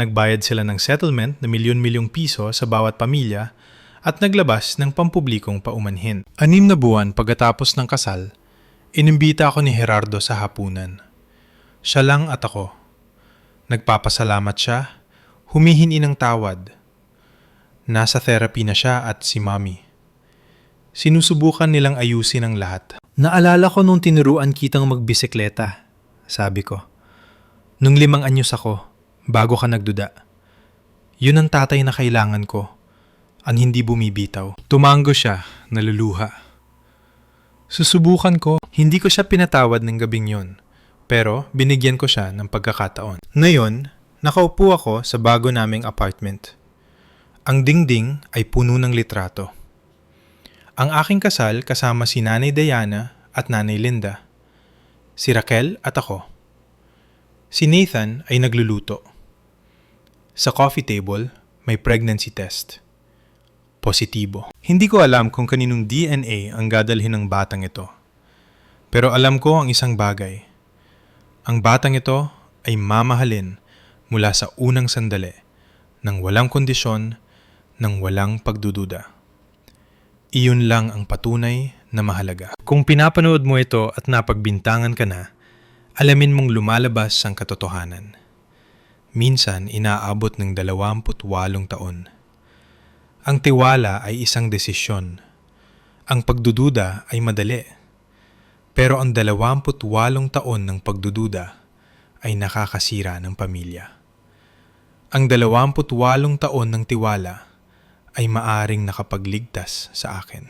Nagbayad sila ng settlement na milyon-milyong piso sa bawat pamilya at naglabas ng pampublikong paumanhin. 6 na buwan pagkatapos ng kasal, inimbita ako ni Gerardo sa hapunan. Siya lang at ako. Nagpapasalamat siya, humihingi ng tawad. Nasa therapy na siya at si Mommy. Sinusubukan nilang ayusin ang lahat. Naalala ko nung tinuruan kitang magbisikleta, sabi ko. Nung 5 anyos ako, bago ka nagduda. Yun ang tatay na kailangan ko, ang hindi bumibitaw. Tumango siya, naluluha. Susubukan ko, hindi ko siya pinatawad ng gabing yon, pero binigyan ko siya ng pagkakataon. Ngayon, nakaupo ako sa bago naming apartment. Ang dingding ay puno ng litrato. Ang aking kasal kasama si Nanay Diana at Nanay Linda. Si Raquel at ako. Si Nathan ay nagluluto. Sa coffee table, may pregnancy test. Positibo. Hindi ko alam kung kaninong DNA ang dadalhin ng batang ito. Pero alam ko ang isang bagay. Ang batang ito ay mamahalin mula sa unang sandali, nang walang kondisyon, nang walang pagdududa. Iyon lang ang patunay na mahalaga. Kung pinapanood mo ito at napagbintangan ka na, alamin mong lumalabas ang katotohanan. Minsan inaabot ng 28 taon. Ang tiwala ay isang desisyon. Ang pagdududa ay madali. Pero ang 28 taon ng pagdududa ay nakakasira ng pamilya. Ang 28 taon ng tiwala ay maaring nakapagligtas sa akin.